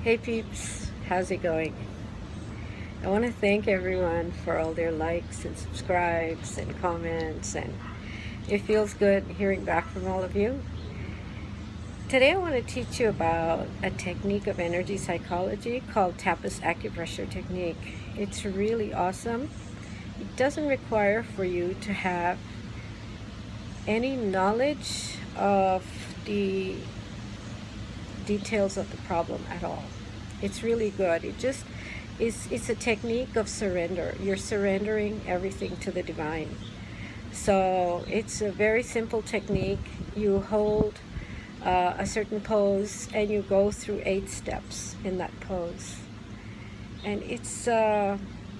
Hey peeps, how's it going? I want to thank everyone for all their likes and subscribes and comments, and it feels good hearing back from all of you. Today I want to teach you about a technique of energy psychology called Tapas Acupressure technique. It's really awesome. It doesn't require for you to have any knowledge of the details of the problem at all. It's really good. It's a technique of surrender. You're surrendering everything to the divine. So it's a very simple technique. You hold a certain pose and you go through 8 steps in that pose. And it's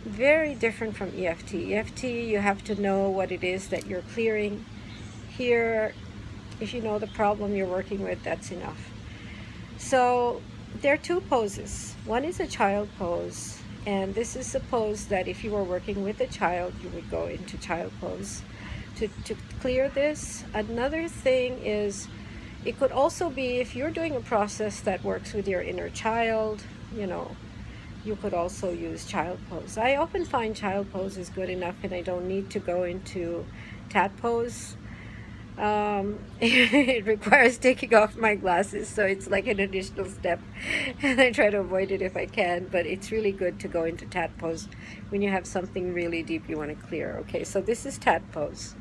very different from EFT. EFT, you have to know what it is that you're clearing. Here, if you know the problem you're working with, that's enough. So there are 2 poses. One is a child pose, and this is a pose that if you were working with a child, you would go into child pose to clear this. Another thing is, it could also be if you're doing a process that works with your inner child, you could also use child pose. I often find child pose is good enough and I don't need to go into TAT pose. It requires taking off my glasses, so it's like an additional step, and I try to avoid it if I can, but it's really good to go into TAT pose when you have something really deep you want to clear. Okay, so this is TAT pose.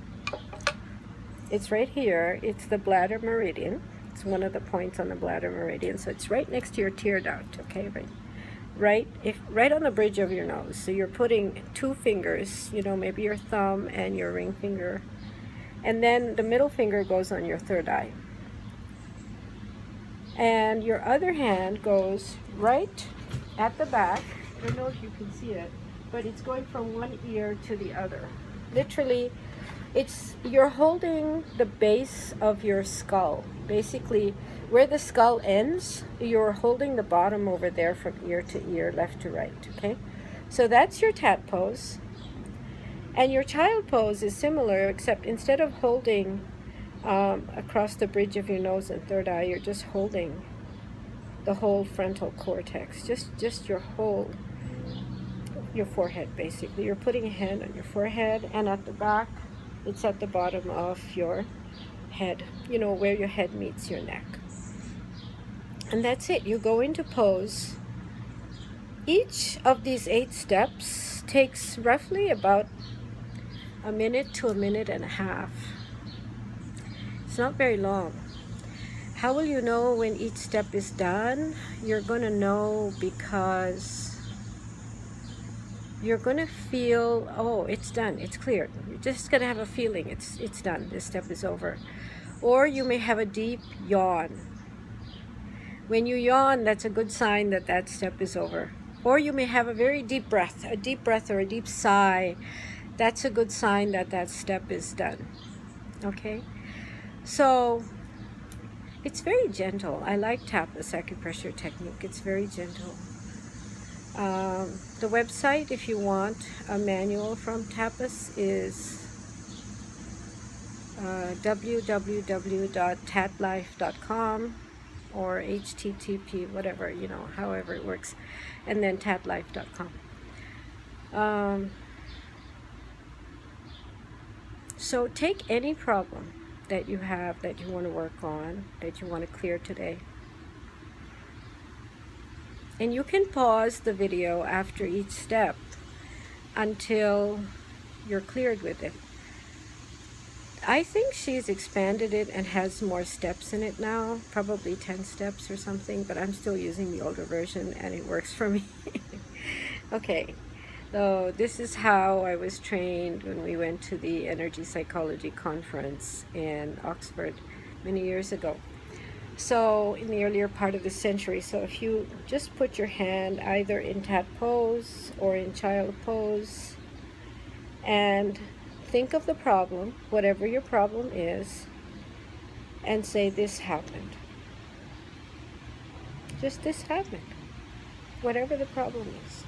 It's right here. It's the Bladder Meridian. It's one of the points on the Bladder Meridian, so it's right next to your tear duct. Okay, right on the bridge of your nose. So you're putting 2 fingers, maybe your thumb and your ring finger, and then the middle finger goes on your third eye. And your other hand goes right at the back. I don't know if you can see it, but it's going from one ear to the other. Literally, you're holding the base of your skull. Basically, where the skull ends, you're holding the bottom over there from ear to ear, left to right, okay? So that's your TAT pose. And your child pose is similar, except instead of holding across the bridge of your nose and third eye, you're just holding the whole frontal cortex, just your forehead, basically. You're putting a hand on your forehead, and at the back, it's at the bottom of your head, where your head meets your neck. And that's it. You go into pose. Each of these 8 steps takes roughly about a minute to a minute and a half. It's not very long. How will you know when each step is done? You're going to know because you're going to feel, oh, it's done, it's cleared. You're just going to have a feeling it's done, this step is over. Or you may have a deep yawn. When you yawn, that's a good sign that that step is over. Or you may have a very deep breath, or a deep sigh. That's a good sign that that step is done. Okay? So it's very gentle. I like Tapas Acupressure technique. It's very gentle. The website, if you want a manual from Tapas, is www.tatlife.com or http, whatever, however it works, and then tatlife.com. So take any problem that you have that you want to work on, that you want to clear today. And you can pause the video after each step until you're cleared with it. I think she's expanded it and has more steps in it now, probably 10 steps or something, but I'm still using the older version and it works for me. Okay. So this is how I was trained when we went to the Energy Psychology Conference in Oxford many years ago. So in the earlier part of the century. So if you just put your hand either in TAT pose or in child pose and think of the problem, whatever your problem is, and say, this happened. Just this happened. Whatever the problem is.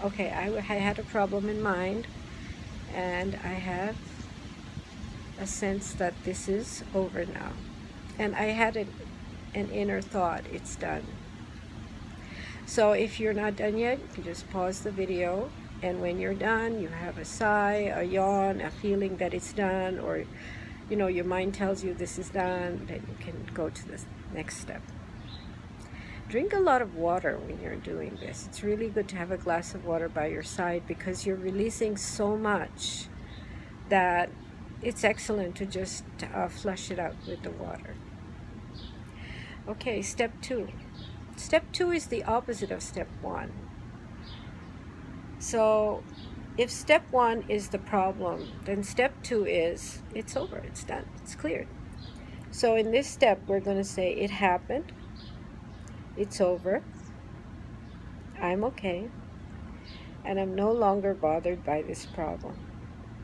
okay, I had a problem in mind, and I have a sense that this is over now. And I had an inner thought, it's done. So if you're not done yet, you can just pause the video, and when you're done, you have a sigh, a yawn, a feeling that it's done, or your mind tells you this is done, then you can go to the next step. Drink a lot of water when you're doing this. It's really good to have a glass of water by your side, because you're releasing so much that it's excellent to just flush it out with the water. Okay, step 2. Step 2 is the opposite of step 1. So if step 1 is the problem, then step 2 is it's over, it's done, it's cleared. So in this step, we're going to say it happened, it's over, I'm okay, and I'm no longer bothered by this problem.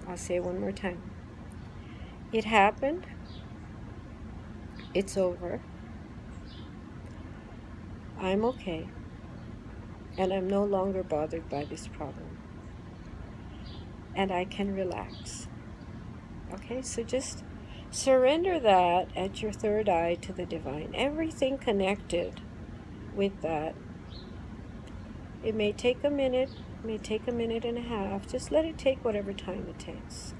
I'll say it one more time. It happened, it's over, I'm okay, and I'm no longer bothered by this problem. And I can relax. Okay, so just surrender that at your third eye to the divine. Everything connected with that. It may take a minute, it may take a minute and a half. Just let it take whatever time it takes.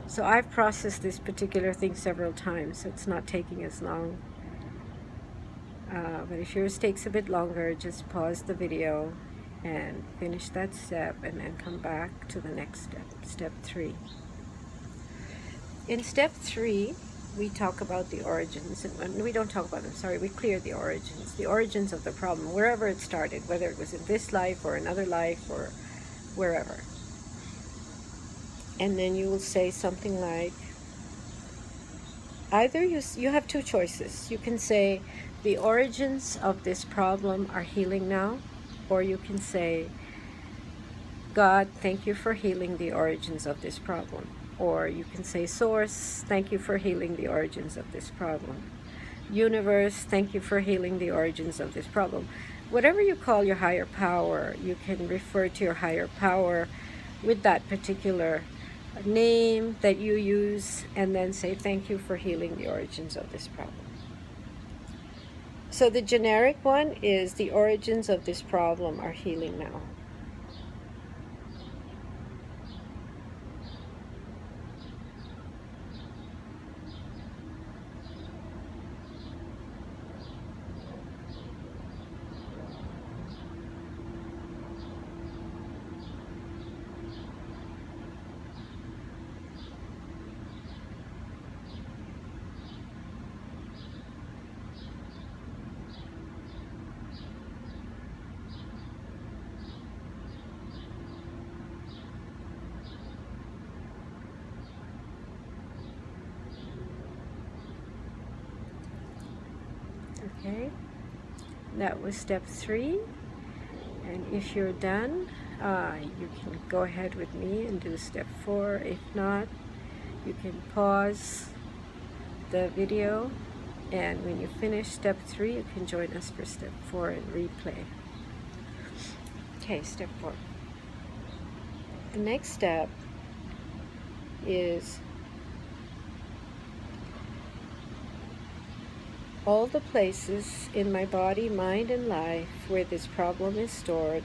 So I've processed this particular thing several times, so it's not taking as long. But if yours takes a bit longer, just pause the video and finish that step, and then come back to the next step, step 3. In step 3, we talk about the origins, and we don't talk about them, sorry, we clear the origins of the problem, wherever it started, whether it was in this life or another life or wherever. And then you will say something like, either you have 2 choices. You can say, the origins of this problem are healing now, or you can say, God, thank you for healing the origins of this problem. Or you can say, Source, thank you for healing the origins of this problem. Universe, thank you for healing the origins of this problem. Whatever you call your higher power, you can refer to your higher power with that particular name that you use, and then say thank you for healing the origins of this problem. So the generic one is the origins of this problem are healing now. Okay, that was step 3, and if you're done, you can go ahead with me and do step 4. If not, you can pause the video, and when you finish step 3, you can join us for step 4 and replay. Okay, step 4. The next step is all the places in my body, mind, and life where this problem is stored.